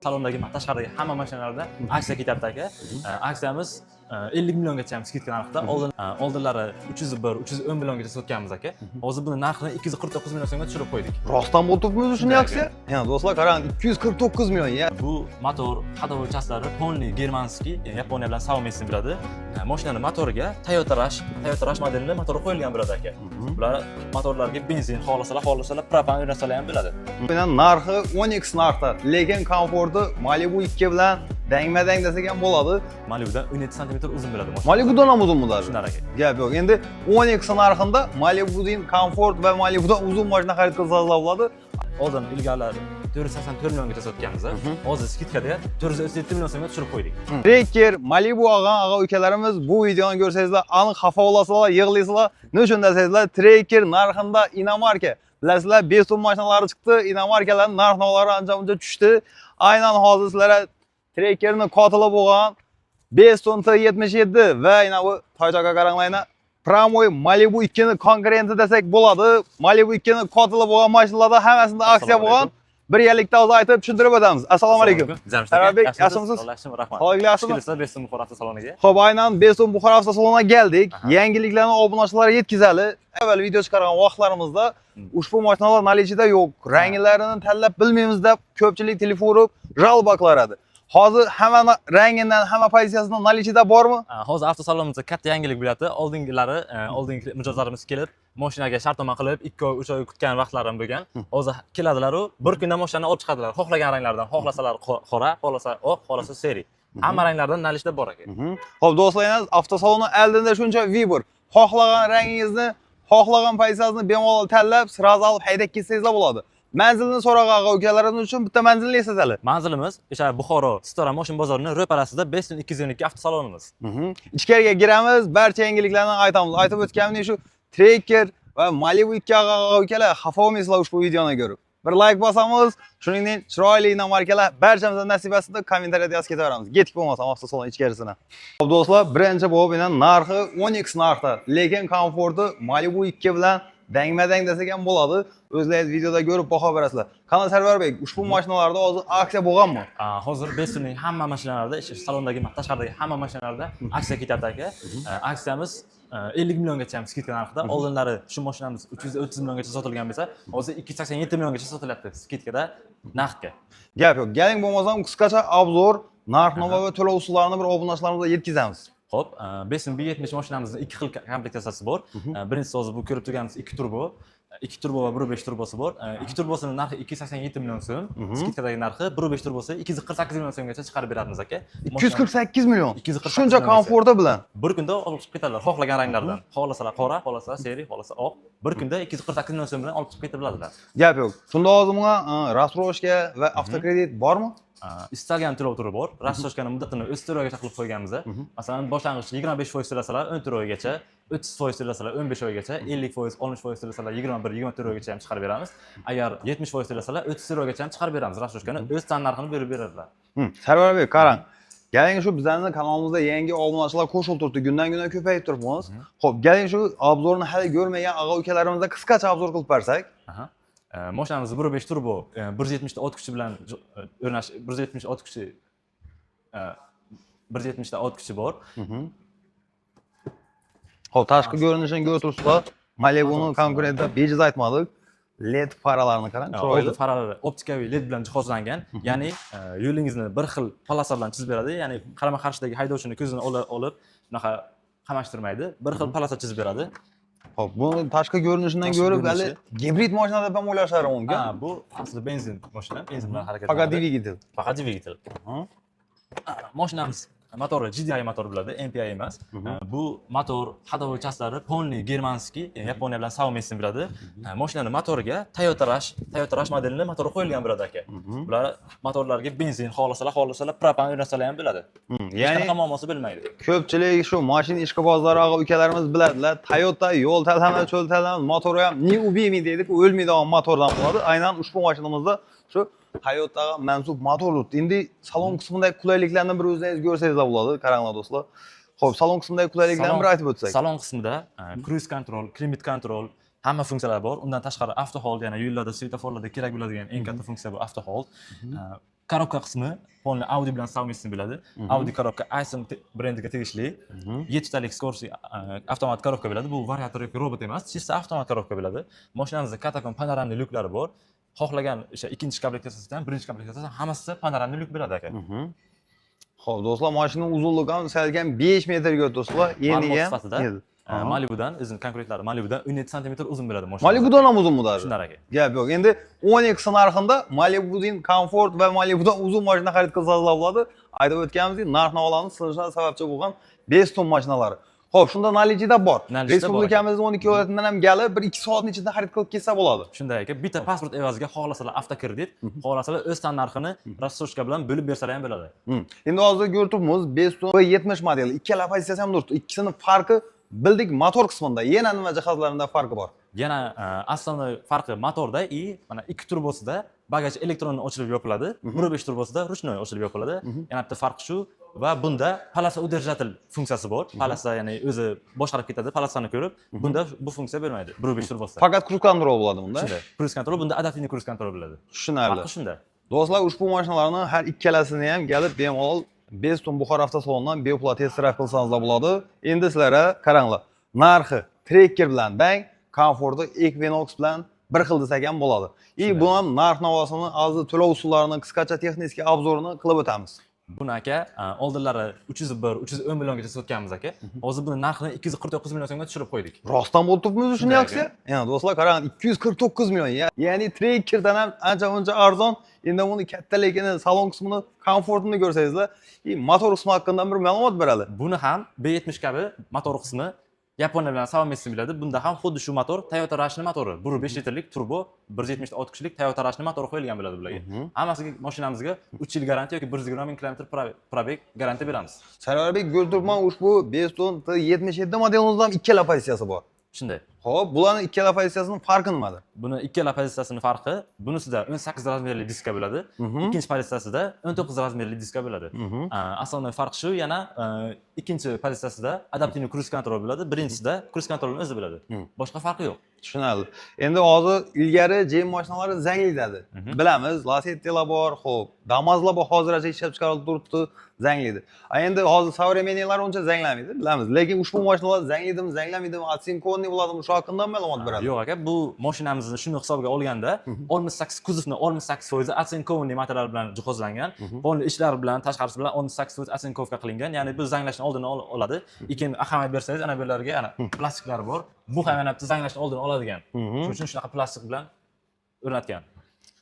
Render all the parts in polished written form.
Salondagi tashqaridagi hamma mashinalarda aksiya ketyapti aka. Aksiyamiz 50 milliongacha skidka narxda. Oldinlari 301, 310 milliongacha sotganmiz aka. Hozir buni narxini 249 million so'mga tushirib qo'ydik. Rostdan bo'libmi shunday aksiya? Yani do'stlar qarang, 249 million ya. Bu motor ходовой частlari polniy germanskiy, Yaponiya bilan savomesini biladi. Mashinani motoriga Toyota Rush modelining motori qo'yilgan bo'ladi aka. Bular motorlarga benzin xohlasalar propan o'rnatsalar ham bo'ladi. Bilan narxi 10x narxda, lekin komforti Malibu 2 bilan dangma-dang desak ham bo'ladi. Malibudan 17 sm uzun bo'ladi mashina. Malibudan ham uzunmi даже? Shunday aka. Gap yo'q. Endi 10x narxida Malibu'ning komfort va Malibudan uzun mashina xarid qilsangiz bo'ladi. Oldin ilgari 484 milliongacha sotganmiz. Hozir skidkada 437 million so'mga tushirib qo'ydik. Trekker, Malibu olgan aka-ukalarimiz bu videoni ko'rsangizlar, aniq xafa bo'lasizlar, yig'laysizlar. Nima uchun desangizlar, Trekker narxida inomarka. Bilasizlar, 5 so'm mashinalari chiqdi, inomarkalarning narx-navlari ancha-muncha tushdi. Aynan hozir sizlarga Trekkerni qotili bo'lgan 577 va yana bu Toyota qaranglayna Pramoy Malibu 2 ni konkurenti desak bo'ladi. Malibu 2 ni qotili bo'lgan mashinalarda hammasida aksiya bo'lgan. Bir yerlikda o'zi aytib tushuntirib o'tamiz. Assalomu alaykum. Sarabek, yaxshimisiz? Rahmat. Xo'p, yaxshimi? Kelsa 5 so'm Buxoro avtosaloniga. Xo'p, aynan 5 so'm Buxoro avtosaloniga keldik. Yangiliklarni obunachilarga yetkazali. Avval video chiqargan vaqtlarimizda ushbu mashinalar наличиеda yo'q, ranglarini tanlab bilmaymiz deb ko'pchilik telefon urib жалоба qilardi. Hozir hamma rangidan, hamma pozitsiyasidan наличиеда bormi? Hozir avtosalonimizda katta yangilik bo'lyapti. Oldingi mijozlarimiz kelib, mashinaga shartnoma qilib 2 oy, 3 oy kutgan vaqtlarim bo'lgan. Hozir keladilar u bir kunda mashinani olib chiqadilar. Xohlagan ranglardan, xohlasalar qora, xohlasa oq, xohlasa seri. Hamma ranglardan наличиеда bor aka. Xo'p, do'stlar, avtosalonni oldinda shuncha vibor. Xohlagan rangingizni, xohlagan pozitsiyasini bemalol tanlab, sразу olib haydab ketsangiz bo'ladi. Manzilni so'ragan aka-ukalarimiz uchun bitta manzilni eslatali. Manzilimiz o'sha Buxoro Stora Motion bozorining ro'parasida 5212 avtosalonimiz. Ichkariga giramiz, barcha yangiliklarni aytamiz. Aytib o'tganim shu Trekker va Malibu 2 aka-ukalar xafa bo'lmaysizlar ushbu videoni ko'rib. Bir like bosamiz, shuningdek chiroyli inomarkalar barchamizga nasib etsin deb kommentariyada yozib ketaveramiz. Ketib bo'lmasam avtosalon ichkarisini. Xo'p do'stlar, birinchi bo'lib narxi 10x narxda, lekin komforti Malibu 2 bilan dangma-dang desak ham bo'ladi. O'zlaringiz videoda ko'rib baho berasizlar. Qani Sarvarbek, ushbu mashinalarda hozir aksiya bo'lganmi? Hozir Besonning hamma mashinalarida, salondagi, tashqaridagi hamma mashinalarda aksiya ketyapti aka. Aksiyamiz 50 milliongacha ham skidka narxida. Oldinlari shu mashinamiz 330 milliongacha sotilgan bo'lsa, hozir 287 milliongacha sotilyapti skidkada naqdga. Gap yo'q. Galing bo'lmasam qisqacha obzor, narx-navo va to'lov usullarini bir obunachilarimizga yetkazamiz. Xo'p, Beson B70 mashinamizning 2 xil komplektatsiyasi bor. Birinchisi hozir bu ko'rib turganimiz 2 turbo. 2 turbo va 1.5 turbosi bor. 2 turbosining narxi 287 million so'm. Skidkadagi narxi 1.5 turbosi 248 million so'mgacha chiqarib beramiz aka. 248 million. 248 Shuncha komforti bilan. Bir kunda olib chiqib ketadilar, xohlagan ranglardan. Xohlasalar qora, xohlasa seri, xohlasa oq. Bir kunda 248 million so'm bilan olib chiqib ketib biladilar. Gap yo'q. Shunda hozir bunga rastrojka va avtokredit bormi? Istalgan to'lov turi bor. Rastrojkani muddatini o'z to'lovigacha qilib qo'yganmiz. Masalan, boshlang'ich 25% to'lasalar 10 oygacha, 30% to'lasalar 15 oygacha, 50%, 60% to'lasalar 21-24 oygacha ham chiqarib beramiz. Agar 70% to'lasalar 30 oygacha ham chiqarib beramiz. Rastrojkani o'z tan narxini berib beradilar. Sarvarbek, qarang. Galing shu bizning kanalimizda yangi obunachilar qo'shilib turibdi. Kundan-kunga ko'payib turibmiz. Xo'p, galing shu obzorni hali ko'rmagan aka-ukalarimizga qisqacha obzor qilib bersak. Mashinamiz 1.5 turbo 170 ta ot kuchi bilan o'rnash 170 ot kuchi 170 ta ot kuchi bor. Xo'p, tashqi ko'rinishini ko'rib turibsizlar. Malibuning konkurenti bejiz aytmadik. LED faralarini qarang, chiroyli. Faralari optikaviy LED bilan jihozlangan. Ya'ni yo'lingizni bir xil polasa bilan chizib beradi. Ya'ni qarama-qarshidagi haydovchini ko'zini olib, bunaqa qamashtirmaydi. Bir xil polasa chizib beradi. Xo'p, buni tashqi ko'rinishidan ko'rib, hali gibrid mashina deb ham o'ylashlari mumkin. Bu aslida benzin mashina, benzin bilan harakat qiladi. Faqat dvigatel. Faqat dvigatel. Mashinamiz motori GDI motor bo'ladi, MPI emas. Bu motor ходовой частlari polniy germanskiy, Yaponiya bilan savomesini biladi. Mashinaning motoriga Toyota Rush modelining motori qo'yilgan bo'ladi aka. Bular motorlarga benzin xohlasalar propan o'rnatsalar ham bo'ladi. Ya'ni qanaqa muammosi bo'lmaydi. Ko'pchilik shu mashina ishqibozlari aka-ukalarimiz biladilar. Toyota yo'l tanlama, cho'l tanlama motori ham ni ubiymi deydik, o'lmaydigan motordan bo'ladi. Aynan ushbu mashinamizda shu Toyotaga mansub motor turibdi. Endi salon qismidagi qulayliklarni bir o'zingiz ko'rsangiz bo'ladi, qaranglar do'stlar. Xo'p, salon qismidagi qulayliklarni bir aytib o'tsak. Salon qismida cruise control, climate control, hamma funksiyalar bor. Undan tashqari auto hold, ya'ni yo'llarda, svetoforlarda kerak bo'ladigan eng katta funksiya bu auto hold. korobka qismi polni Audi bilan savmestni bo'ladi. Audi korobka Aisin brendiga tegishli. 7 talik Scorsi avtomat korobka bo'ladi. Bu variator yoki robot emas, chista avtomat korobka bo'ladi. Mashinamizda katakon panoramli lyuklari bor. Xohlagan o'sha ikkinchi komplektatsiyasidan birinchi komplektatsiyasi hammasi panoramli lyuk bo'ladi aka. Xo'p, do'stlar, mashinaning uzunligi ham salkam 5 metrga do'stlar. Endi ham Malibudan, o'zining konkretlari Malibudan 17 sm uzun bo'ladi mashina. Malibudan ham uzunmi даже? Shunday aka. Gap yo'q. Endi 12 narxida Malibu'ning komfort va Malibudan uzun mashina xarid qilsangiz bo'ladi. Aytib o'tganimizdek, narx-navolarning sinishiga sababchi bo'lgan 5 ton mashinalari. Xo'p, shunda nalijida bor. Respublikamizning 12 viloyatidan ham gali 1-2 soatning ichida xarid qilib kelsa bo'ladi. Shunday aka, bitta pasport evaziga xohlasalar avtokredit, xohlasalar o'z tan narxini rassroshka bilan bo'lib bersalar ham bo'ladi. Endi hozir ko'ribmiz 5 ton va 70 model. Ikkala pozitsiyasi ham turibdi. Ikkisining farqi bildik motor qismida. Yana nima jihatlarida farqi bor? Yana asosiy farqi motorda mana ikki turbosida bagaj elektron ochilib yopiladi, 1.5 turbosida ruchnoy ochilib yopiladi. Yana bitta farq shu va bunda palasa удержатель funksiyasi bor. Palasa ya'ni o'zi boshqarib ketadi, palasani ko'rib, bunda bu funksiya bermaydi 1.5 turbosida. Faqat cruise control bo'ladi bunda. Shunday. Cruise control bunda adaptivniy cruise control bo'ladi. Tushunarli. Farqi shunda. Do'stlar, ushbu mashinalarning har ikkalasini ham kelib bemalol Beston Buxor avtosalonidan bepul test drive qilsangiz bo'ladi. Endi sizlarga qaranglar. Narxi Tracker bilan bang, komforti Equinox bilan bir xil desak ham bo'ladi. Bu ham narx-navosini, hozir to'lov usullarini, qisqacha texnik obzorini qilib o'tamiz. Buni aka oldinlari 301, 310 milliongacha sotganmiz aka. Hozir buni narxini 249 million so'mga tushirib qo'ydik. Rostdan bo'lib turibmiz shunday aksiya? Yana do'stlar qarang, 249 million. Ya'ni Trackerdan ham ancha arzon. Endi uni kattaligini, salon qismini, komfortini ko'rsangizlar, motor qismi haqida bir ma'lumot beradi. Buni ham B70 kabi motor qismi Yaponiya bilan savmestni biladi. Bunda ham xuddi shu motor Toyota Rush'ning motori. 1.5 litrlik turbo 176 kishilik Toyota Rush'ning motori qo'yilgan bo'ladi bularga. Hammasiga mashinamizga 3 yil garantiya yoki 120 km probeg garantiya beramiz. Sarvarbek Go'rturman ushbu Beston T77 modelimizdan ikkala pozitsiyasi bor. Shunday. Xo'p, bularning ikkala pozitsiyasining farqi nimada? Buni ikkala pozitsiyasining farqi, bunisida 18 razmerli diska bo'ladi, ikkinchi pozitsiyasida 19 razmerli diska bo'ladi. Asosiy farq shu, yana ikkinchi pozitsiyasida adaptivniy cruise control bo'ladi, birinchisida cruise controlning o'zi bo'ladi. Boshqa farqi yo'q. Tushunarli. Endi hozir ilgari JM mashinalari zanglaydi. Bilamiz, Lacetti'lar bor, xo'p, Damas'lar bor, hozircha ishlab chiqarilib turibdi, zanglaydi. Endi hozir savremeniylar uncha zanglamaydi, bilamiz. Lekin ushbu mashinalar zanglaydimi, zanglamadimi, atsinkonniy bo'ladimi, shu haqida ma'lumot beradi. Yo'q aka, bu mashinamizni shuni hisobga olganda 68 kuzovni 68% atsinkonniy material bilan jihozlangan, polni ishlar bilan, tashqarisi bilan 68% atsinkovka qilingan. Ya'ni bu zanglashning oldini oladi. Keyin ahamiyat bersangiz, ana bu yerlarga ana plastiklar bor. Bu ham yana bitta zanglashning oldini oladigan. Shuning uchun shunaqa plastik bilan o'rnatgan.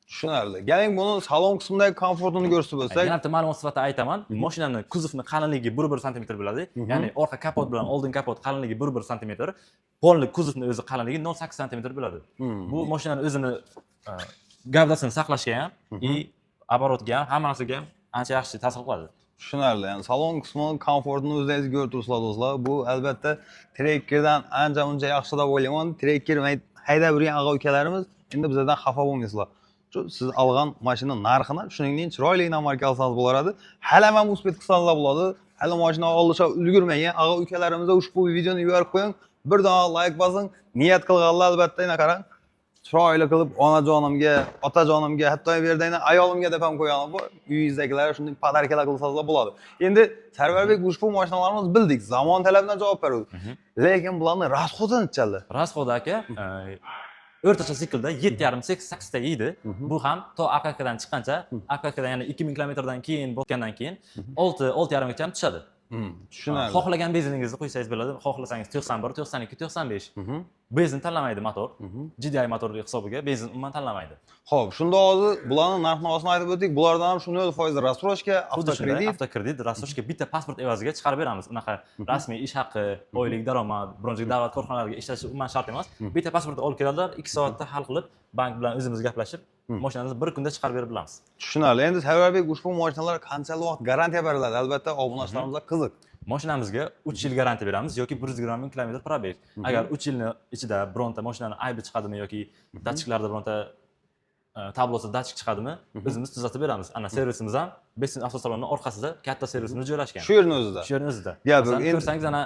Tushunarli. Galing buni salon qismidagi komfortini ko'rsatib bo'lsak, yana bitta ma'lumot sifatida aytaman. Mashinaning kuzovni qalinligi 1-1 sm bo'ladi. Ya'ni orqa kapot bilan oldin kapot qalinligi 1-1 sm. Polni kuzovni o'zi qalinligi 0.8 sm bo'ladi. Bu mashinaning o'zini gavdasini saqlashga ham, оборотga ham, hamma narsaga ham ancha yaxshi ta'sir qiladi. Tushunarli. Ya'ni salon qismining komfortini o'zingiz ko'rib turibsizlar do'stlar. Bu albatta Trackerdan ancha yaxshi deb o'ylayman. Tracker haydab yurgan aka-ukalarimiz endi bizdan xafa bo'lmaysizlar. Siz olgan mashina narxini shuningdek chiroyli marka olsangiz bo'lardi. Hali ham musbat qilsangiz bo'ladi. Hali mashina olishga ulgurmagan aka-ukalarimizga ushbu videoni yuborib qo'ying. Bir dona like bosing. Niyat qilganlar albatta yana qarang. Chiroyli qilib onajonimga, otajonimga, hatto bu yerda ayolimga deb ham qo'ygan bu. Uyingizdagilar shunday podarkalar qilsangiz bo'ladi. Endi Sarvarbek ushbu mashinalarimiz bildik, zamon talabidan javob beradi. Lekin bularning rasxodi nechalar? Rasxodi aka o'rtacha siklda 7,5-8 ta yeydi. Bu ham to AKKdan chiqqancha, AKKdan yana 2000 kilometrdan keyin bo'lgandan keyin 6-6,5 gacha ham tushadi. Tushunarli. Xohlagan benziningizni qo'ysangiz bo'ladi. Xohlasangiz 91, 92, 95. Benzin tanlamaydi motor. GDI motor hisobiga benzin umuman tanlamaydi. Xo'p, shunda hozir bularning narx-navosini aytib o'tdik. Bulardan ham shuni 0% rassroshka, avtokredit, rassroshka bitta pasport evaziga chiqarib beramiz. Unaqa rasmiy ish haqi, oylik daromad, bronzak davlat korxonalariga ishlashi umuman shart emas. Bitta pasportni olib keladilar, 2 soatda hal qilib, bank bilan o'zimiz gaplashib, mashinamizni bir kunda chiqarib berib bilamiz. Tushunarli. Endi Sarvarbek ushbu mashinalar qanchalik vaqt garantiya beriladi? Albatta, obunachilarimizga qiziq. Mashinamizga 3 yil garantiya beramiz yoki 120 ming kilometr probeg. Agar 3 yilni ichida bironta mashinani aybi chiqadimi yoki datchiklarda bironta tablosida datchik chiqadimi, o'zimiz tuzatib beramiz. Ana servisimiz ham Beston avtosalonining orqasida katta servisimiz joylashgan. Shu yerning o'zida. Shu yerning o'zida. Endi ko'rsangiz ana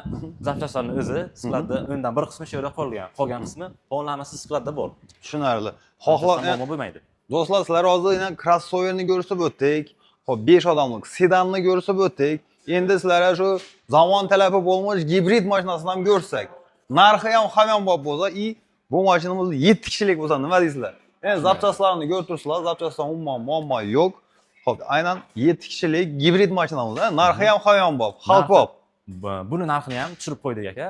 zapchastlarning o'zi skladda o'ndan bir qismi shu yerda qolgan. Qolgan qismi pollamasi skladda bor. Tushunarli. Xohlagan bo'lmaydi. Do'stlar, sizlar hozir yana crossoverni ko'rsatib o'tdik. Hop 5 odamlik sedanni ko'rsatib o'tdik. Endi sizlarga shu zamon talabi bo'lmoq gibrid mashinasini ham ko'rsak. Narxi ham hamon bor bo'lsa, bu mashinamiz 7 kishilik bo'lsa nima deysizlar? Endi zapchastlarini ko'rib turibsizlar, zapchastdan umuman muammo yo'q. Hop, aynan 7 kishilik gibrid mashinamiz, narxi ham hamon bor, xalq bor. Buni narxini ham tushirib qo'ydik aka.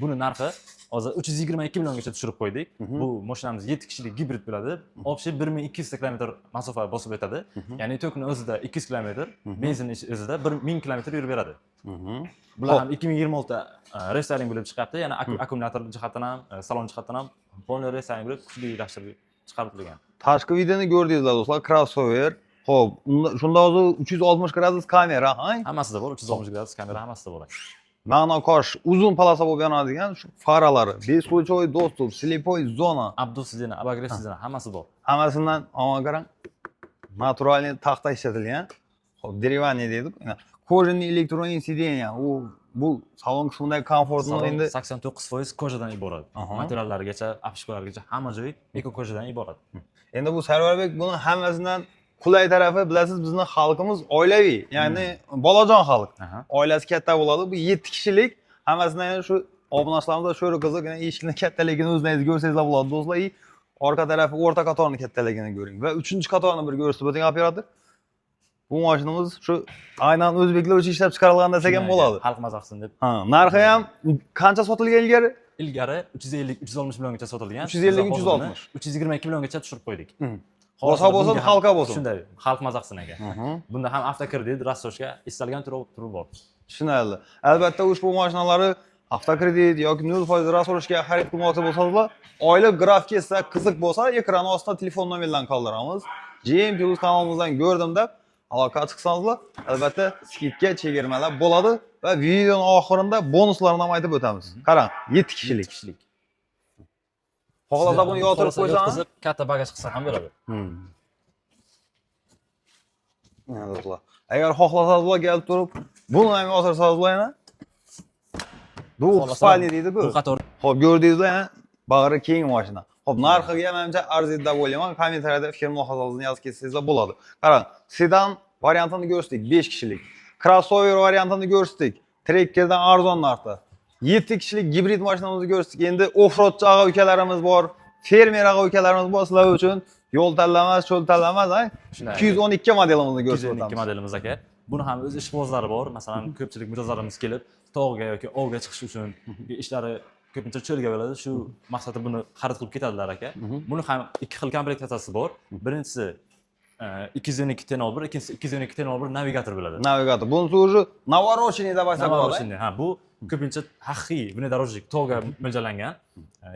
Buni narxi hozir 322 milliongacha tushirib qo'ydik. Bu mashinamiz 7 kishilik gibrid bo'ladi. Общий 1200 kilometr masofa bosib o'tadi. Ya'ni tokni o'zida 200 kilometr, benzin o'zida 1000 kilometr yurib beradi. Bular ham 2026 restyling bo'lib chiqyapti. Ya'ni akkumulyator jihatdan ham, salon jihatdan ham polniy restyling bo'lib kuchlilashtirib chiqarilgan. Tashqi videoni ko'rdingizlar do'stlar, crossover. Xo'p, shunda hozir 360 gradus kamera, Hammasida bor, 360 gradus kamera hammasida bor. Ma'no qarshi uzun polasa bo'lib yonadigan shu faralari, бесключевой достуp, слепой zona, Abdusizina, abagresizina hammasi bor. hammasidan omon qarang. Naturalniy taxta ishlatilgan. Xo'p, деревянный deydi. Кожаный электронный сиденья. Bu salon qismidagi komfortni endi 89% kojadan iborat. Materiallarigacha, apishkalargacha hamma joyi eko kojadan iborat. Endi bu Sarvarbek buni hammasidan qulay tarafi bilasiz, bizning xalqimiz oilaviy, ya'ni bolajon xalq. Oilasi katta bo'ladi. Bu 7 kishilik, hammasidan shu obunachilarimizda sho'ri qiziq, eshikni kattaligini o'zingiz ko'rsangizlar bo'ladi do'stlar. Orqa tarafi o'rta qatorni kattaligini ko'ring va 3-qatorni bir ko'rsatib o'ting operator. Bu mashinamiz shu aynan o'zbeklar uchun ishlab chiqarilgan desak ham bo'ladi. Xalq mazaqsin deb. Narxi ham qancha sotilgan ilgari? Ilgari 350-360 milliongacha sotilgan. 350-360. 322 milliongacha tushirib qo'ydik. Bosa bo'lsin, xalqqa bo'lsin. Shunday, xalq mazaqsin aka. Bunda ham avtokredit, rassoshga istalgan turi bor. Tushunarli. Albatta ushbu mashinalarni avtokredit yoki 0% rassoshga xarid qilmoqchi bo'lsangiz, oylik grafika esa qiziq bo'lsa, ekran ostida telefon nomerlarini qoldiramiz. GM Plus kanalimizdan ko'rdim deb aloqa chiqsangizlar, albatta skidga chegirmalar bo'ladi va videoning oxirida bonuslarni ham aytib o'tamiz. Qarang, 7 kishilik. Xohlasa buni yotirib qo'ysangiz, katta bagaj qilsa ham bo'ladi. Mana do'stlar, agar xohlasangiz kelib turib, buni ham yotirsangiz, bu spalni deydi-ku. Bu qator. Xo'p, ko'rdingizlar, bag'ri keng mashina. Xo'p, narxiga menimcha arziyda bo'laman. Kommentariyada fikr mulohazalaringizni yozib ketsangizlar bo'ladi. Qarang, sedan variantini ko'rsatdik, 5 kishilik. Crossover variantini ko'rsatdik, Trekkerdan arzon narxda. 7 kishilik gibrid mashinamizni ko'rsatdik. Endi offroad aka ukalarimiz bor, fermer aka ukalarimiz bor, sizlar uchun yo'l tanlamas, cho'l tanlamas, 212 modelimizni ko'rsatamiz. 212 modelimiz aka. Buni ham o'z ishbozlari bor. Masalan, ko'pchilik mijozlarimiz kelib, tog'ga yoki ovga chiqish uchun ishlari ko'pincha cho'lga bo'ladi. Shu maqsadda buni xarid qilib ketadilar aka. Buni ham ikki xil komplektatsiyasi bor. Birinchisi 212 tenor 1, ikkinchisi 212 tenor 1 navigator bo'ladi. Navigator. Bunisi уже навороченный deb aytsa bo'ladi. Naвороченный. Ha, bu ko'pincha haqiqiy внедорожник tog'ga mo'ljallangan.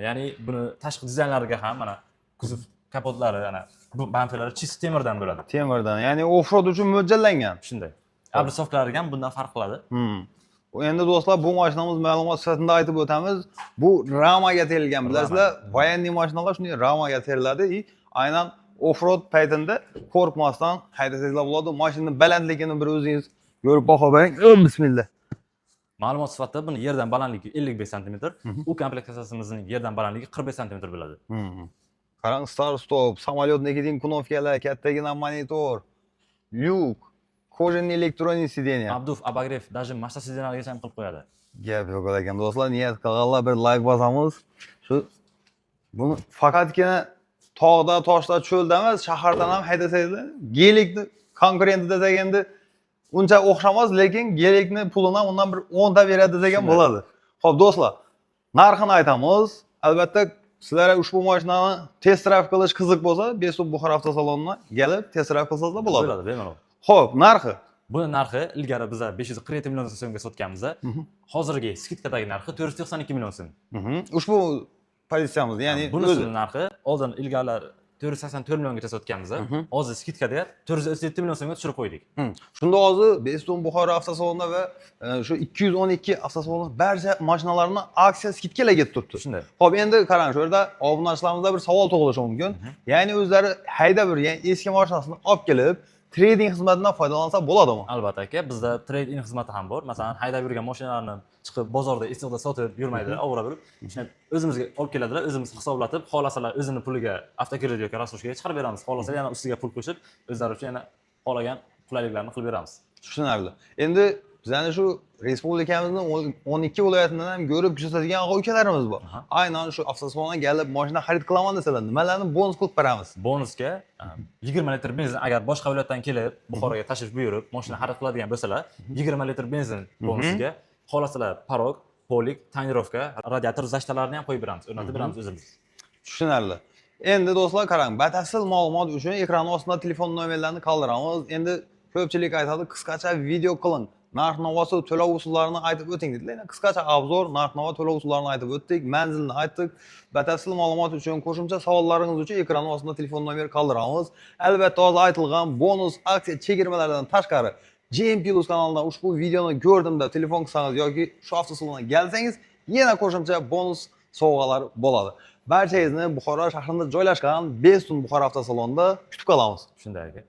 Ya'ni buni tashqi dizaynlariga ham mana kuzov kapotlari, ana bu bamperlari chist temirdan bo'ladi. Temirdan, ya'ni offroad uchun mo'ljallangan. Shunday. Abrisoflari ham bundan farq qiladi. Endi do'stlar, bu mashinamiz ma'lumot sifatida aytib o'tamiz. Bu ramaga terilgan, bilasizlar, voyanniy mashinalar shunday ramaga teriladi. Aynan offroad paytida qo'rqmasdan haydasangizlar bo'ladi. Mashinaning balandligini bir o'zingiz ko'rib baho bering. Bismillah. Ma'lumot sifatida buni yerdan balandligi 55 sm, u komplektatsiyamizning yerdan balandligi 45 sm bo'ladi. Qarang, start stop, samolyotnikidagi knopkalar, kattagina monitor, lyuk, кожаный электронный сиденье. Abduf, abagrev, даже mashina sidenlarigacha ham qilib qo'yadi. Gap yo'q ekan do'stlar, niyat qilganlar bir like bosamiz. Shu buni faqatgina tog'da, toshda, cho'lda emas, shahardan ham haydasangizlar, gelikni konkurenti desak endi uncha o'xshamas, lekin gelikni pulini ham undan bir 10 ta beradi desak ham bo'ladi. Xo'p do'stlar, narxini aytamiz. Albatta sizlarga ushbu mashinani test drive qilish qiziq bo'lsa, Besub Buxoro avtosaloniga kelib test drive qilsangiz bo'ladi. Bo'ladi, bemalol. Xo'p, narxi. Buni narxi ilgari biz 547 million so'mga sotganmiz. Hozirgi skidkadagi narxi 492 million so'm. Ushbu pozitsiyamiz, ya'ni bunisining narxi oldin ilgari 484 milliongacha sotganmiz. Hozir skidkada 437 million so'mga tushirib qo'ydik. Shunda hozir Beston Buxoro avtosalonida va shu 212 avtosalonda barcha mashinalarni aksiya skidkalarga turibdi. Shunday. Xo'p, endi qarang, shu yerda obunachilarimizda bir savol tug'ilishi mumkin. Ya'ni o'zlari hayda bir eski mashinasini olib kelib trading xizmatidan foydalansa bo'ladimi? Albatta aka, bizda trading xizmati ham bor. Masalan, haydab yurgan mashinalarni chiqib bozorda issiqda sotib yurmaydi, ovora bo'lib, shuni o'zimizga olib keladilar, o'zimiz hisoblatib, xolasalar o'zini puliga avtokredit yoki rasoshga chiqarib beramiz. Xolasalar yana ustiga pul qo'shib, o'zlari uchun yana xolagan qulayliklarni qilib beramiz. Tushunarli. Endi bizning shu respublikamizning 12 viloyatidan ham ko'rib ko'rsatadigan aka-ukalarimiz bor. Aynan shu avtosalonga kelib mashina xarid qilaman desalar, nimalarni bonus qilib beramiz? Bonusga 20 litr benzin agar boshqa viloyatdan kelib, Buxoroga tashrif buyurib, mashina xarid qiladigan bo'lsalar, 20 litr benzin bonusiga xohlasalar parok, polik, tonirovka, radiator zashtalarini ham qo'yib beramiz, o'rnatib beramiz o'zimiz. Tushunarli. Endi do'stlar qarang, batafsil ma'lumot uchun ekran ostida telefon nomerlarini qoldiramiz. Endi ko'pchilik aytadi, qisqacha video qiling. Narx-navosi, to'lov usullarini aytib o'ting dedilar. Qisqacha obzor, narx-navo, to'lov usullarini aytib o'tdik, manzilni aytdik. Batafsil ma'lumot uchun, qo'shimcha savollaringiz uchun ekran ostida telefon nomeri qoldiramiz. Albatta, hozir aytilgan bonus aksiya chegirmalaridan tashqari GM Plus kanalidan ushbu videoni ko'rdimda telefon qilsangiz yoki shu avtosalonga kelsangiz, yana qo'shimcha bonus sovg'alar bo'ladi. Barchangizni Buxoro shahrida joylashgan Bestun Buxoro avtosalonida kutib qolamiz. Shunday aka.